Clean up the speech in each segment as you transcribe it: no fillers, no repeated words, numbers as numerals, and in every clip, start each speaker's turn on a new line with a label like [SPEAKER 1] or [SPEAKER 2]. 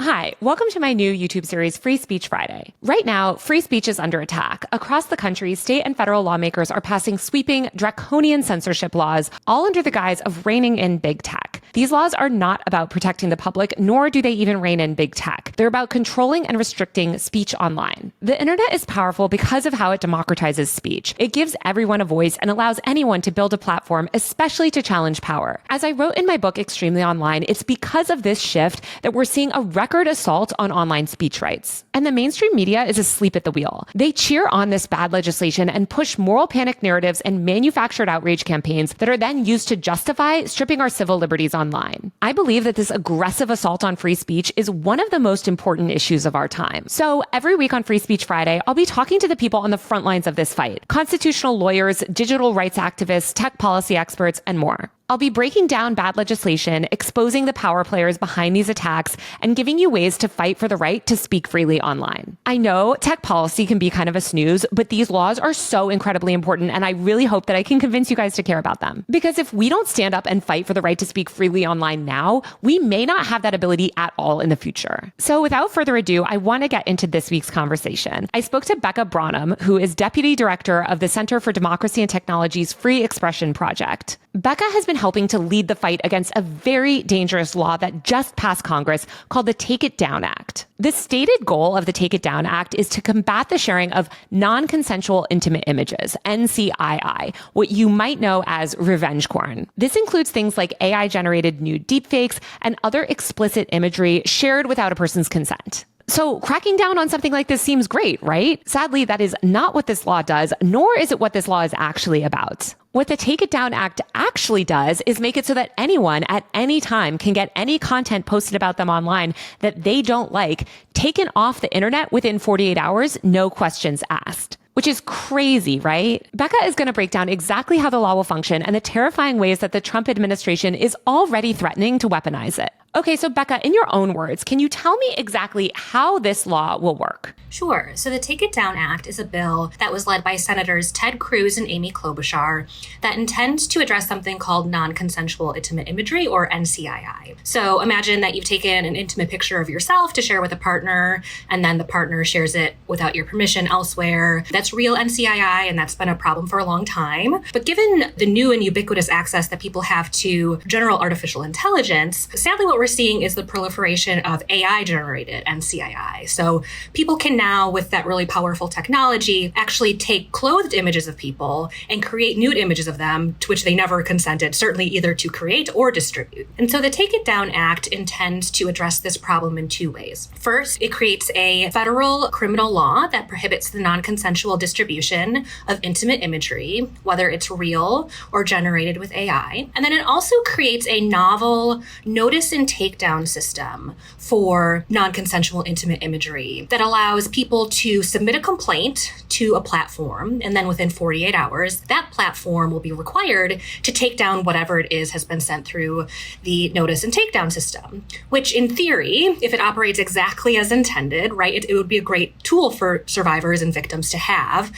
[SPEAKER 1] Hi, welcome to my new YouTube series, Free Speech Friday. Right now, free speech is under attack. Across the country, state and federal lawmakers are passing sweeping, draconian censorship laws, all under the guise of reining in big tech. These laws are not about protecting the public, nor do they even rein in big tech. They're about controlling and restricting speech online. The internet is powerful because of how it democratizes speech. It gives everyone a voice and allows anyone to build a platform, especially to challenge power. As I wrote in my book, Extremely Online, it's because of this shift that we're seeing a record assault on online speech rights. And the mainstream media is asleep at the wheel. They cheer on this bad legislation and push moral panic narratives and manufactured outrage campaigns that are then used to justify stripping our civil liberties online. I believe that this aggressive assault on free speech is one of the most important issues of our time. So every week on Free Speech Friday, I'll be talking to the people on the front lines of this fight: constitutional lawyers, digital rights activists, tech policy experts, and more. I'll be breaking down bad legislation, exposing the power players behind these attacks, and giving you ways to fight for the right to speak freely online. I know tech policy can be kind of a snooze, but these laws are so incredibly important, and I really hope that I can convince you guys to care about them. Because if we don't stand up and fight for the right to speak freely online now, we may not have that ability at all in the future. So without further ado, I want to get into this week's conversation. I spoke to Becca Branum, who is Deputy Director of the Center for Democracy and Technology's Free Expression Project. Becca has been helping to lead the fight against a very dangerous law that just passed Congress called the Take It Down Act. The stated goal of the Take It Down Act is to combat the sharing of non-consensual intimate images, NCII, what you might know as revenge porn. This includes things like AI-generated nude deepfakes and other explicit imagery shared without a person's consent. So cracking down on something like this seems great, right? Sadly, that is not what this law does, nor is it what this law is actually about. What the Take It Down Act actually does is make it so that anyone at any time can get any content posted about them online that they don't like taken off the internet within 48 hours, no questions asked. Which is crazy, right? Becca is going to break down exactly how the law will function and the terrifying ways that the Trump administration is already threatening to weaponize it. Okay, so Becca, in your own words, can you tell me exactly how this law will work?
[SPEAKER 2] Sure. So the Take It Down Act is a bill that was led by Senators Ted Cruz and Amy Klobuchar that intends to address something called non-consensual intimate imagery, or NCII. So imagine that you've taken an intimate picture of yourself to share with a partner, and then the partner shares it without your permission elsewhere. That's real NCII, and that's been a problem for a long time. But given the new and ubiquitous access that people have to general artificial intelligence, sadly what we're seeing is the proliferation of AI-generated NCII. So people can now, with that really powerful technology, actually take clothed images of people and create nude images of them to which they never consented, certainly either to create or distribute. And so the Take It Down Act intends to address this problem in two ways. First, it creates a federal criminal law that prohibits the non-consensual distribution of intimate imagery, whether it's real or generated with AI. And then it also creates a novel notice and takedown system for non-consensual intimate imagery that allows people to submit a complaint to a platform, and then within 48 hours, that platform will be required to take down whatever it is has been sent through the notice and takedown system, which in theory, if it operates exactly as intended, right, it would be a great tool for survivors and victims to have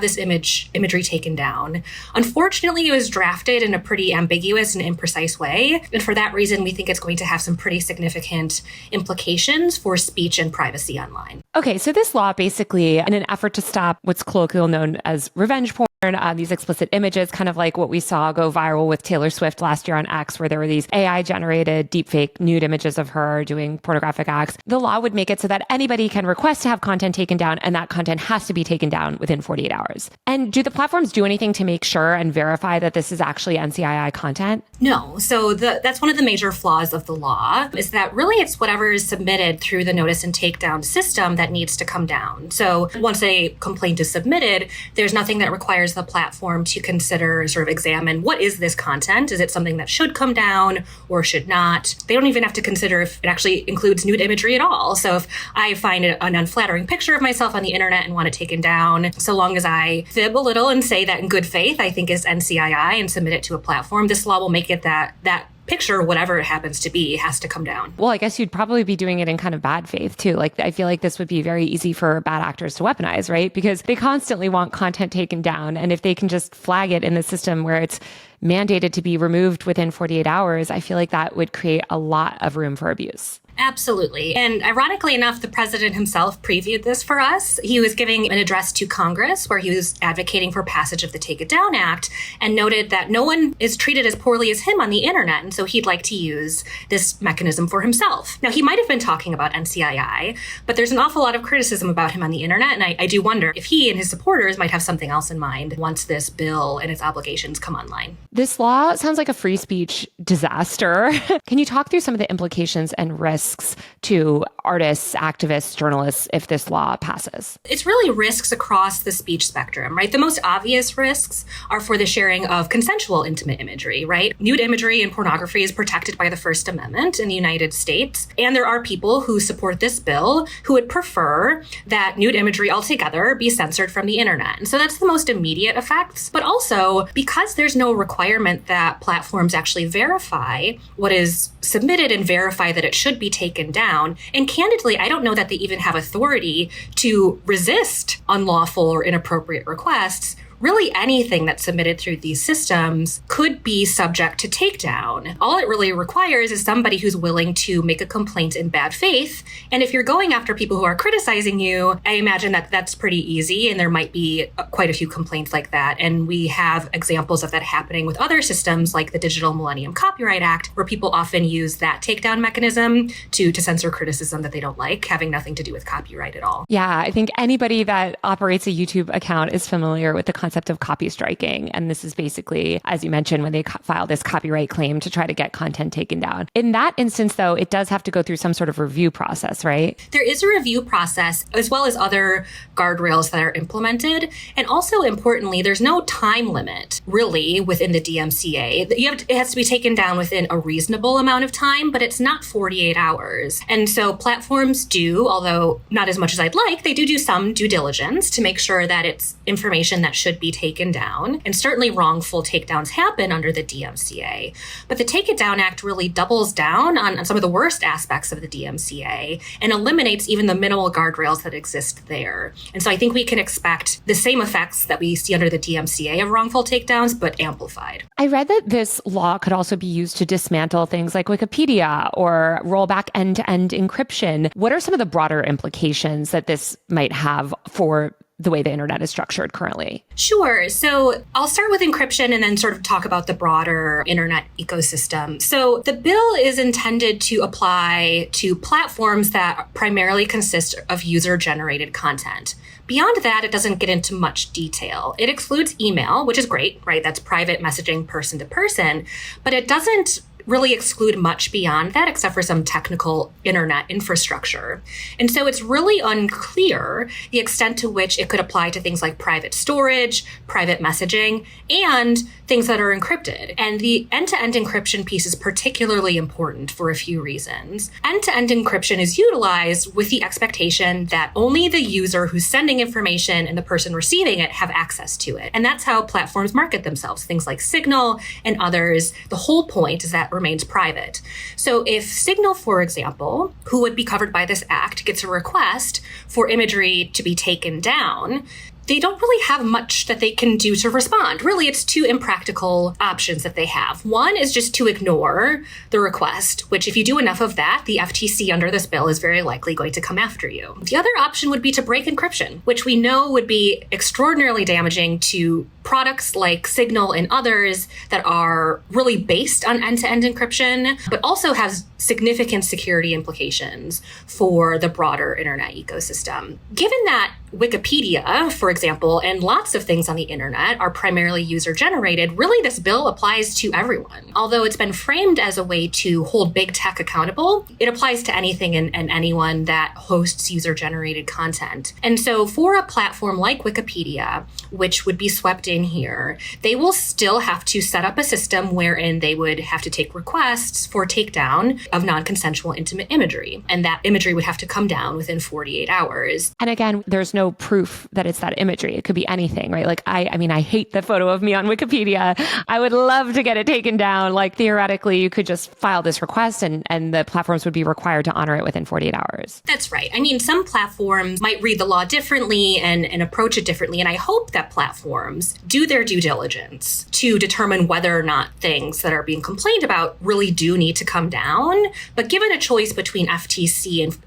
[SPEAKER 2] this imagery taken down. Unfortunately, it was drafted in a pretty ambiguous and imprecise way, and for that reason, we think it's going to have some pretty significant implications for speech and privacy online.
[SPEAKER 1] Okay, so this law basically, in an effort to stop what's colloquially known as revenge porn, these explicit images, kind of like what we saw go viral with Taylor Swift last year on X, where there were these AI-generated deepfake nude images of her doing pornographic acts. The law would make it so that anybody can request to have content taken down, and that content has to be taken down within 48 hours. And do the platforms do anything to make sure and verify that this is actually NCII content?
[SPEAKER 2] No. So that's one of the major flaws of the law, is that really it's whatever is submitted through the notice and takedown system that needs to come down. So once a complaint is submitted, there's nothing that requires the platform to consider, sort of examine, what is this content? Is it something that should come down or should not? They don't even have to consider if it actually includes nude imagery at all. So if I find an unflattering picture of myself on the internet and want it taken down, so long as I fib a little and say that in good faith, I think is NCII, and submit it to a platform, this law will make it that picture, whatever it happens to be, has to come down.
[SPEAKER 1] Well, I guess you'd probably be doing it in kind of bad faith too. Like, I feel like this would be very easy for bad actors to weaponize, right? Because they constantly want content taken down. And if they can just flag it in the system where it's mandated to be removed within 48 hours, I feel like that would create a lot of room for abuse.
[SPEAKER 2] Absolutely. And ironically enough, the president himself previewed this for us. He was giving an address to Congress where he was advocating for passage of the Take It Down Act and noted that no one is treated as poorly as him on the internet. And so he'd like to use this mechanism for himself. Now, he might have been talking about NCII, but there's an awful lot of criticism about him on the internet. And I do wonder if he and his supporters might have something else in mind once this bill and its obligations come online.
[SPEAKER 1] This law sounds like a free speech disaster. Can you talk through some of the implications and risks to artists, activists, journalists if this law passes?
[SPEAKER 2] It's really risks across the speech spectrum, right? The most obvious risks are for the sharing of consensual intimate imagery, right? Nude imagery and pornography is protected by the First Amendment in the United States. And there are people who support this bill who would prefer that nude imagery altogether be censored from the internet. And so that's the most immediate effects. But also, because there's no requirement that platforms actually verify what is submitted and verify that it should be taken down. And candidly, I don't know that they even have authority to resist unlawful or inappropriate requests. Really anything that's submitted through these systems could be subject to takedown. All it really requires is somebody who's willing to make a complaint in bad faith. And if you're going after people who are criticizing you, I imagine that that's pretty easy. And there might be quite a few complaints like that. And we have examples of that happening with other systems like the Digital Millennium Copyright Act, where people often use that takedown mechanism to censor criticism that they don't like, having nothing to do with copyright at all.
[SPEAKER 1] Yeah, I think anybody that operates a YouTube account is familiar with the concept of copy striking. And this is basically, as you mentioned, when they file this copyright claim to try to get content taken down. In that instance, though, it does have to go through some sort of review process, right?
[SPEAKER 2] There is a review process, as well as other guardrails that are implemented. And also, importantly, there's no time limit, really, within the DMCA. It has to be taken down within a reasonable amount of time, but it's not 48 hours. And so platforms do, although not as much as I'd like, they do some due diligence to make sure that it's information that should be taken down. And certainly wrongful takedowns happen under the DMCA. But the Take It Down Act really doubles down on some of the worst aspects of the DMCA and eliminates even the minimal guardrails that exist there. And so I think we can expect the same effects that we see under the DMCA of wrongful takedowns, but amplified.
[SPEAKER 1] I read that this law could also be used to dismantle things like Wikipedia or roll back end-to-end encryption. What are some of the broader implications that this might have for the way the internet is structured currently?
[SPEAKER 2] Sure. So I'll start with encryption and then sort of talk about the broader internet ecosystem. So the bill is intended to apply to platforms that primarily consist of user-generated content. Beyond that, it doesn't get into much detail. It excludes email, which is great, right? That's private messaging person to person, but it doesn't really exclude much beyond that, except for some technical internet infrastructure. And so it's really unclear the extent to which it could apply to things like private storage, private messaging, and things that are encrypted. And the end-to-end encryption piece is particularly important for a few reasons. End-to-end encryption is utilized with the expectation that only the user who's sending information and the person receiving it have access to it. And that's how platforms market themselves, things like Signal and others. The whole point is that remains private. So if Signal, for example, who would be covered by this act, gets a request for imagery to be taken down, they don't really have much that they can do to respond. Really, it's two impractical options that they have. One is just to ignore the request, which if you do enough of that, the FTC under this bill is very likely going to come after you. The other option would be to break encryption, which we know would be extraordinarily damaging to products like Signal and others that are really based on end-to-end encryption, but also has significant security implications for the broader internet ecosystem. Given that Wikipedia, for example, and lots of things on the internet are primarily user-generated, really this bill applies to everyone. Although it's been framed as a way to hold big tech accountable, it applies to anything and anyone that hosts user-generated content. And so for a platform like Wikipedia, which would be swept in here, they will still have to set up a system wherein they would have to take requests for takedown of non-consensual intimate imagery. And that imagery would have to come down within 48 hours.
[SPEAKER 1] And again, there's no proof that it's that imagery. It could be anything, right? Like, I mean, I hate the photo of me on Wikipedia. I would love to get it taken down. Like, theoretically, you could just file this request and the platforms would be required to honor it within 48 hours.
[SPEAKER 2] That's right. I mean, some platforms might read the law differently and approach it differently. And I hope that platforms do their due diligence to determine whether or not things that are being complained about really do need to come down. But given a choice between FTC and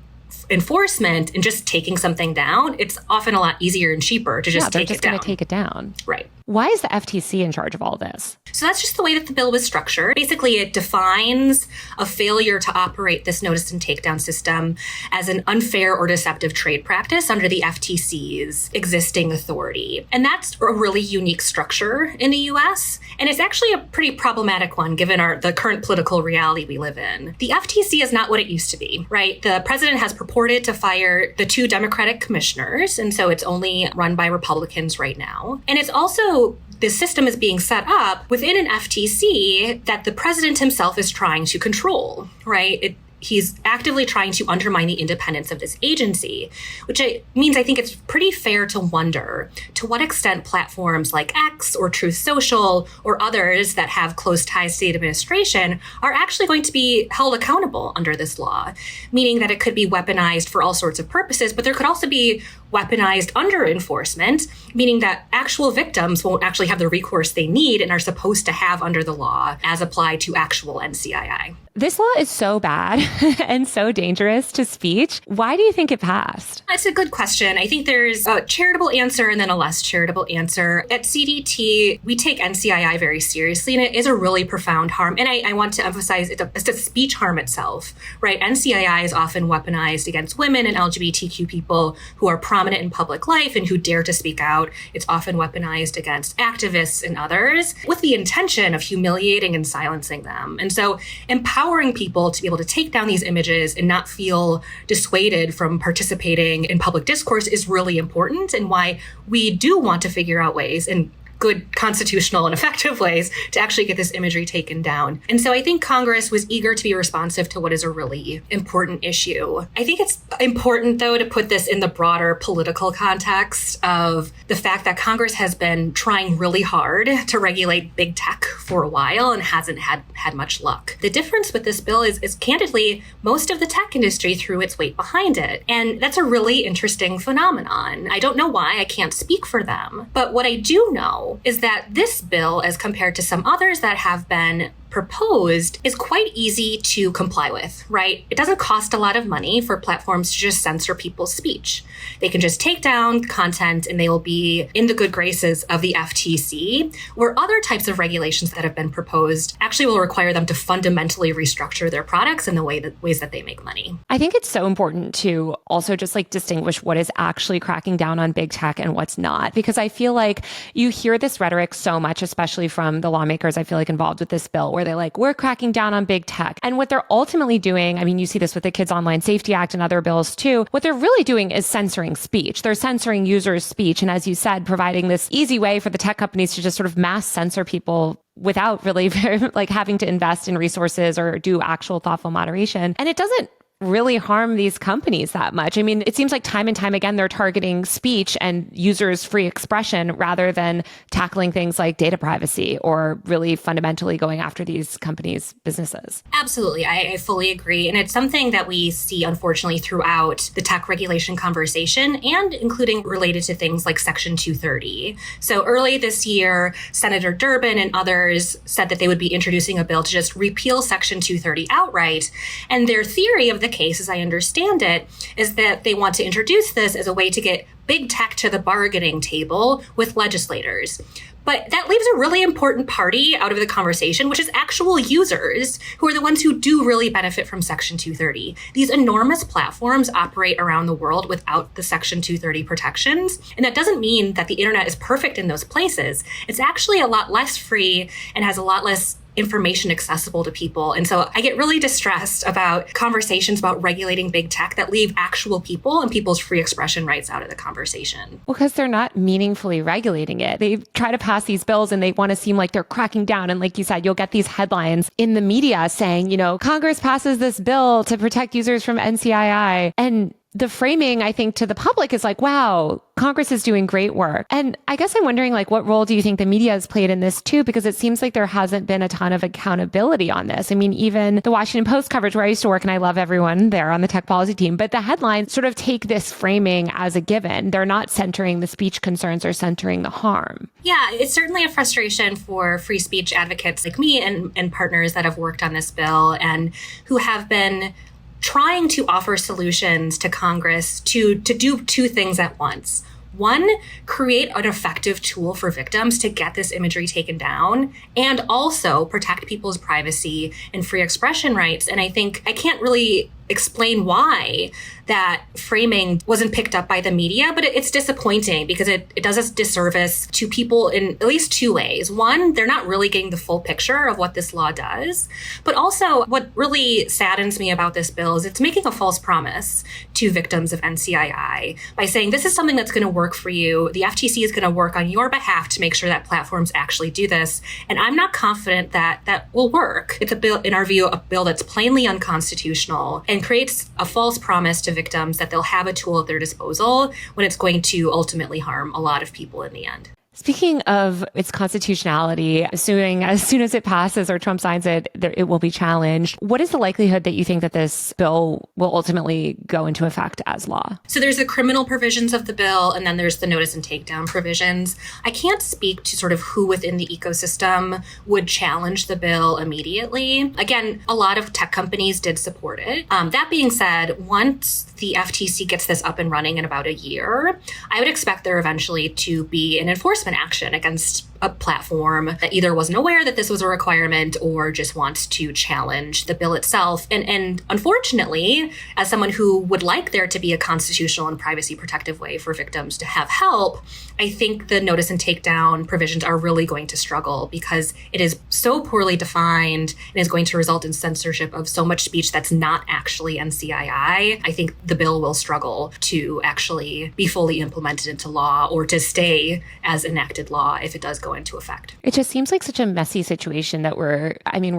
[SPEAKER 2] enforcement and just taking something down, it's often a lot easier and cheaper to just take it down.
[SPEAKER 1] They're just going to take it down.
[SPEAKER 2] Right.
[SPEAKER 1] Why is the FTC in charge of all this?
[SPEAKER 2] So that's just the way that the bill was structured. Basically, it defines a failure to operate this notice and takedown system as an unfair or deceptive trade practice under the FTC's existing authority. And that's a really unique structure in the US. And it's actually a pretty problematic one given the current political reality we live in. The FTC is not what it used to be, right? The president has purported to fire the 2 Democratic commissioners. And so it's only run by Republicans right now. And it's also this system is being set up within an FTC that the president himself is trying to control, right? He's actively trying to undermine the independence of this agency, which means I think it's pretty fair to wonder to what extent platforms like X or Truth Social or others that have close ties to the administration are actually going to be held accountable under this law, meaning that it could be weaponized for all sorts of purposes, but there could also be weaponized under enforcement, meaning that actual victims won't actually have the recourse they need and are supposed to have under the law as applied to actual NCII.
[SPEAKER 1] This law is so bad and so dangerous to speech. Why do you think it passed?
[SPEAKER 2] That's a good question. I think there's a charitable answer and then a less charitable answer. At CDT, we take NCII very seriously, and it is a really profound harm. And I want to emphasize it's a speech harm itself, right? NCII is often weaponized against women and LGBTQ people who are prominent in public life and who dare to speak out. It's often weaponized against activists and others with the intention of humiliating and silencing them. And so empowering people to be able to take down these images and not feel dissuaded from participating in public discourse is really important, and why we do want to figure out ways and good constitutional and effective ways to actually get this imagery taken down. And so I think Congress was eager to be responsive to what is a really important issue. I think it's important, though, to put this in the broader political context of the fact that Congress has been trying really hard to regulate big tech for a while and hasn't had much luck. The difference with this bill is candidly, most of the tech industry threw its weight behind it. And that's a really interesting phenomenon. I don't know why, I can't speak for them. But what I do know is that this bill, as compared to some others that have been proposed, is quite easy to comply with, right? It doesn't cost a lot of money for platforms to just censor people's speech. They can just take down content and they will be in the good graces of the FTC, where other types of regulations that have been proposed actually will require them to fundamentally restructure their products in the ways that they make money.
[SPEAKER 1] I think it's so important to also just distinguish what is actually cracking down on big tech and what's not, because I feel like you hear this rhetoric so much, especially from the lawmakers I feel like involved with this bill, where they're we're cracking down on big tech. And what they're ultimately doing, I mean, you see this with the Kids Online Safety Act and other bills too, what they're really doing is censoring speech. They're censoring users' speech. And as you said, providing this easy way for the tech companies to just sort of mass censor people without really having to invest in resources or do actual thoughtful moderation. And it doesn't really harm these companies that much. I mean, it seems like time and time again, they're targeting speech and users' free expression rather than tackling things like data privacy or really fundamentally going after these companies' businesses.
[SPEAKER 2] Absolutely. I fully agree. And it's something that we see, unfortunately, throughout the tech regulation conversation, and including related to things like Section 230. So early this year, Senator Durbin and others said that they would be introducing a bill to just repeal Section 230 outright. And their theory of the case, as I understand it, is that they want to introduce this as a way to get big tech to the bargaining table with legislators. But that leaves a really important party out of the conversation, which is actual users who are the ones who do really benefit from Section 230. These enormous platforms operate around the world without the Section 230 protections. And that doesn't mean that the internet is perfect in those places. It's actually a lot less free and has a lot less information accessible to people. And so I get really distressed about conversations about regulating big tech that leave actual people and people's free expression rights out of the conversation.
[SPEAKER 1] Well, because they're not meaningfully regulating it. They try to pass these bills and they want to seem like they're cracking down. And like you said, you'll get these headlines in the media saying, Congress passes this bill to protect users from NCII. And the framing, I think, to the public is like, wow, Congress is doing great work. And I guess I'm wondering, like, what role do you think the media has played in this too? Because it seems like there hasn't been a ton of accountability on this. I mean, even the Washington Post coverage where I used to work, and I love everyone there on the tech policy team, but the headlines sort of take this framing as a given. They're not centering the speech concerns or centering the harm.
[SPEAKER 2] Yeah, it's certainly a frustration for free speech advocates like me and partners that have worked on this bill and who have been trying to offer solutions to Congress to do two things at once. One, create an effective tool for victims to get this imagery taken down and also protect people's privacy and free expression rights. And I think I can't really explain why that framing wasn't picked up by the media, but it's disappointing because it does us disservice to people in at least two ways. One, they're not really getting the full picture of what this law does, but also what really saddens me about this bill is it's making a false promise to victims of NCII by saying this is something that's going to work for you. The FTC is going to work on your behalf to make sure that platforms actually do this. And I'm not confident that that will work. It's a bill, in our view, a bill that's plainly unconstitutional and creates a false promise to victims that they'll have a tool at their disposal when it's going to ultimately harm a lot of people in the end.
[SPEAKER 1] Speaking of its constitutionality, assuming as soon as it passes or Trump signs it, it will be challenged. What is the likelihood that you think that this bill will ultimately go into effect as law? So
[SPEAKER 2] there's the criminal provisions of the bill, and then there's the notice and takedown provisions. I can't speak to sort of who within the ecosystem would challenge the bill immediately. Again, a lot of tech companies did support it. That being said, once the FTC gets this up and running in about a year, I would expect there eventually to be an enforcement action against a platform that either wasn't aware that this was a requirement or just wants to challenge the bill itself. And unfortunately, as someone who would like there to be a constitutional and privacy protective way for victims to have help, I think the notice and takedown provisions are really going to struggle because it is so poorly defined and is going to result in censorship of so much speech that's not actually NCII. I think the bill will struggle to actually be fully implemented into law or to stay as enacted law if it does go into effect.
[SPEAKER 1] It just seems like such a messy situation that we're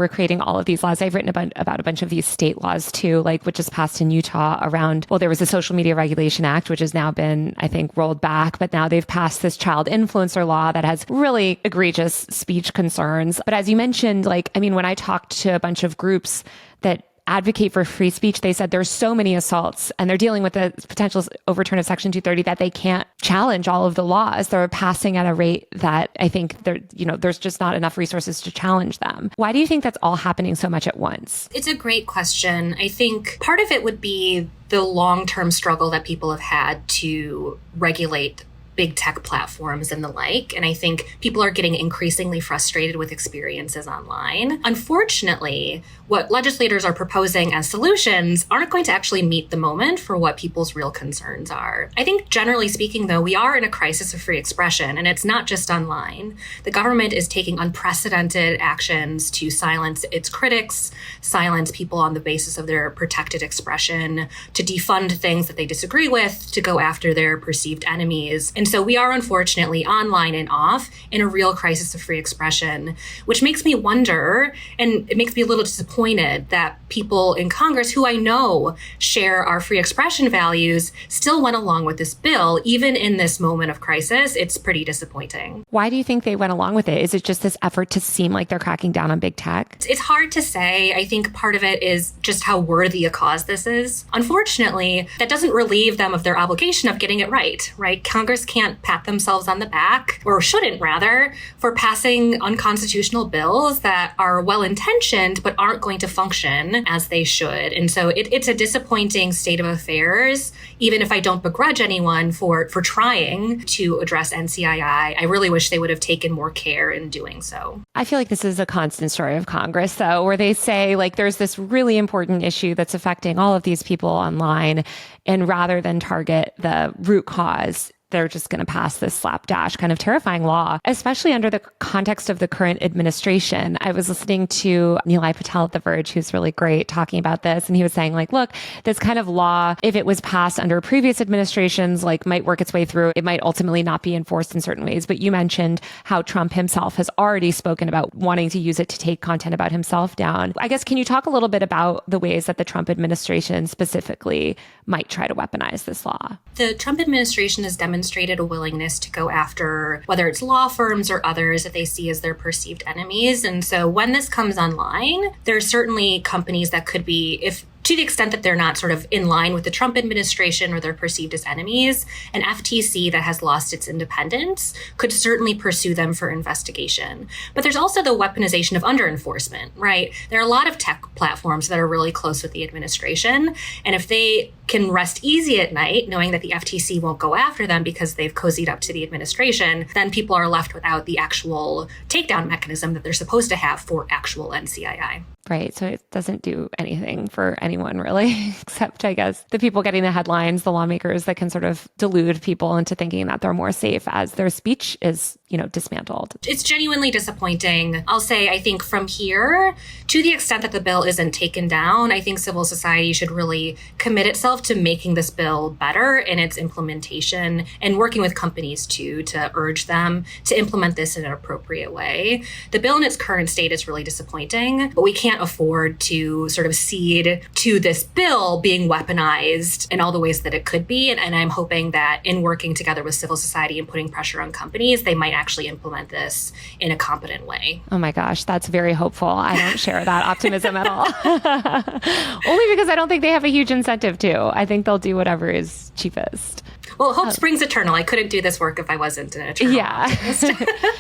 [SPEAKER 1] creating all of these laws. I've written about a bunch of these state laws too, like which is passed in Utah around, well, there was a Social Media Regulation Act, which has now been, I think, rolled back, but now they've passed this child influencer law that has really egregious speech concerns. But as you mentioned, when I talked to a bunch of groups that advocate for free speech, they said there's so many assaults and they're dealing with the potential overturn of Section 230 that they can't challenge all of the laws. They're passing at a rate that I think there's just not enough resources to challenge them. Why do you think that's all happening so much at once?
[SPEAKER 2] It's a great question. I think part of it would be the long-term struggle that people have had to regulate big tech platforms and the like. And I think people are getting increasingly frustrated with experiences online. Unfortunately, what legislators are proposing as solutions aren't going to actually meet the moment for what people's real concerns are. I think generally speaking, though, we are in a crisis of free expression, and it's not just online. The government is taking unprecedented actions to silence its critics, silence people on the basis of their protected expression, to defund things that they disagree with, to go after their perceived enemies. And so we are unfortunately online and off in a real crisis of free expression, which makes me wonder, and it makes me a little disappointed that people in Congress who I know share our free expression values still went along with this bill, even in this moment of crisis. It's pretty disappointing.
[SPEAKER 1] Why do you think they went along with it? Is it just this effort to seem like they're cracking down on big tech?
[SPEAKER 2] It's hard to say. I think part of it is just how worthy a cause this is. Unfortunately, that doesn't relieve them of their obligation of getting it right? Congress can't pat themselves on the back, or shouldn't rather, for passing unconstitutional bills that are well-intentioned but aren't going to function as they should. And so it's a disappointing state of affairs, even if I don't begrudge anyone for trying to address NCII. I really wish they would have taken more care in doing so.
[SPEAKER 1] I feel like this is a constant story of Congress, though, where they say, there's this really important issue that's affecting all of these people online, and rather than target the root cause, they're just going to pass this slapdash kind of terrifying law, especially under the context of the current administration. I was listening to Nilay Patel at The Verge, who's really great, talking about this. And he was saying, look, this kind of law, if it was passed under previous administrations, might work its way through. It might ultimately not be enforced in certain ways. But you mentioned how Trump himself has already spoken about wanting to use it to take content about himself down. I guess, can you talk a little bit about the ways that the Trump administration specifically might try to weaponize this law?
[SPEAKER 2] The Trump administration has demonstrated a willingness to go after whether it's law firms or others that they see as their perceived enemies. And so when this comes online, there are certainly companies that could be, if to the extent that they're not sort of in line with the Trump administration or they're perceived as enemies, an FTC that has lost its independence could certainly pursue them for investigation. But there's also the weaponization of under-enforcement, right? There are a lot of tech platforms that are really close with the administration. And if they can rest easy at night knowing that the FTC won't go after them because they've cozied up to the administration, then people are left without the actual takedown mechanism that they're supposed to have for actual NCII.
[SPEAKER 1] Right. So it doesn't do anything for anyone really, except I guess the people getting the headlines, the lawmakers that can sort of delude people into thinking that they're more safe as their speech is, dismantled.
[SPEAKER 2] It's genuinely disappointing. I'll say, I think from here, to the extent that the bill isn't taken down, I think civil society should really commit itself to making this bill better in its implementation and working with companies too to urge them to implement this in an appropriate way. The bill in its current state is really disappointing, but we can't afford to sort of cede to this bill being weaponized in all the ways that it could be. And I'm hoping that in working together with civil society and putting pressure on companies, they might actually implement this in a competent way.
[SPEAKER 1] Oh my gosh, that's very hopeful. I don't share that optimism at all. Only because I don't think they have a huge incentive to. I think they'll do whatever is cheapest.
[SPEAKER 2] Well, hope springs eternal. I couldn't do this work if I wasn't an eternal optimist.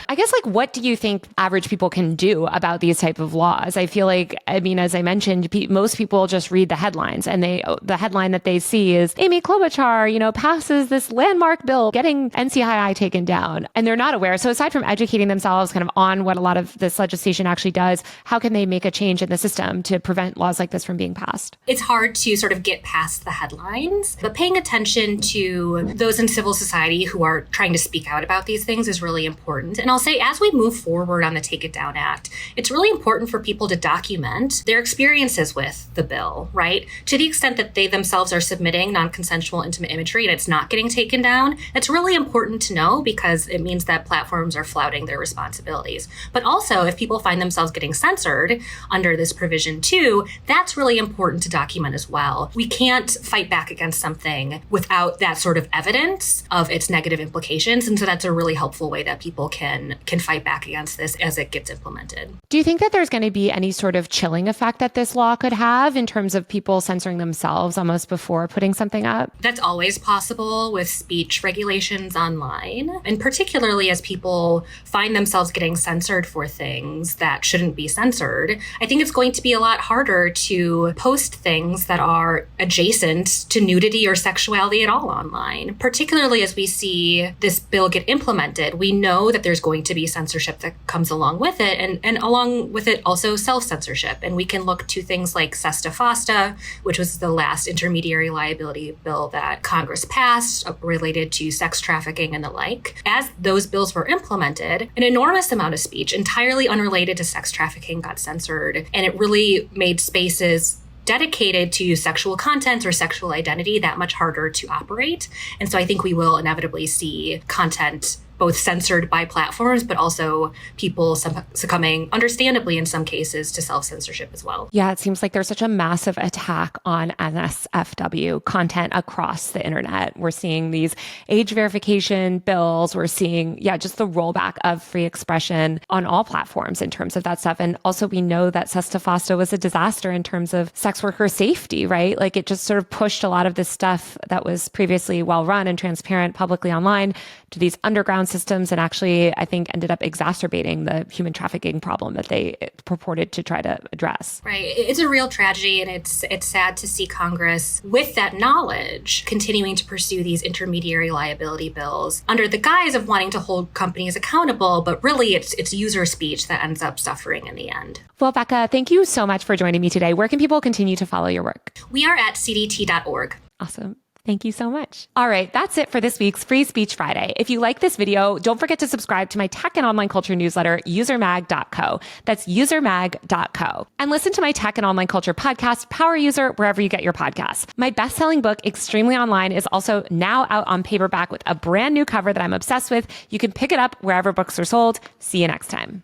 [SPEAKER 1] I guess, what do you think average people can do about these type of laws? I feel like, as I mentioned, most people just read the headlines, and the headline that they see is Amy Klobuchar, passes this landmark bill getting NCII taken down, and they're not aware. So aside from educating themselves kind of on what a lot of this legislation actually does, how can they make a change in the system to prevent laws like this from being passed?
[SPEAKER 2] It's hard to sort of get past the headlines, but paying attention to those in civil society who are trying to speak out about these things is really important. And I'll say, as we move forward on the Take It Down Act, it's really important for people to document their experiences with the bill, right? To the extent that they themselves are submitting non-consensual intimate imagery and it's not getting taken down, that's really important to know because it means that platforms are flouting their responsibilities. But also, if people find themselves getting censored under this provision too, that's really important to document as well. We can't fight back against something without that sort of evidence of its negative implications. And so that's a really helpful way that people can fight back against this as it gets implemented.
[SPEAKER 1] Do you think that there's going to be any sort of chilling effect that this law could have in terms of people censoring themselves almost before putting something up?
[SPEAKER 2] That's always possible with speech regulations online. And particularly as people find themselves getting censored for things that shouldn't be censored, I think it's going to be a lot harder to post things that are adjacent to nudity or sexuality at all online. Particularly as we see this bill get implemented, we know that there's going to be censorship that comes along with it, and along with it also self-censorship. And we can look to things like SESTA FOSTA, which was the last intermediary liability bill that Congress passed related to sex trafficking and the like. As those bills were implemented, an enormous amount of speech entirely unrelated to sex trafficking got censored, and it really made spaces dedicated to sexual content or sexual identity that much harder to operate. And so I think we will inevitably see content both censored by platforms, but also people succumbing, understandably in some cases, to self-censorship as well.
[SPEAKER 1] Yeah, it seems like there's such a massive attack on NSFW content across the internet. We're seeing these age verification bills. We're seeing, just the rollback of free expression on all platforms in terms of that stuff. And also we know that SESTA FOSTA was a disaster in terms of sex worker safety, right? Like it just sort of pushed a lot of this stuff that was previously well-run and transparent publicly online to these underground systems, and actually, I think, ended up exacerbating the human trafficking problem that they purported to try to address.
[SPEAKER 2] Right. It's a real tragedy, and it's sad to see Congress, with that knowledge, continuing to pursue these intermediary liability bills under the guise of wanting to hold companies accountable, but really it's user speech that ends up suffering in the end.
[SPEAKER 1] Well, Becca, thank you so much for joining me today. Where can people continue to follow your work?
[SPEAKER 2] We are at cdt.org.
[SPEAKER 1] Awesome. Thank you so much. All right, that's it for this week's Free Speech Friday. If you like this video, don't forget to subscribe to my tech and online culture newsletter, usermag.co. That's usermag.co. And listen to my tech and online culture podcast, Power User, wherever you get your podcasts. My best-selling book, Extremely Online, is also now out on paperback with a brand new cover that I'm obsessed with. You can pick it up wherever books are sold. See you next time.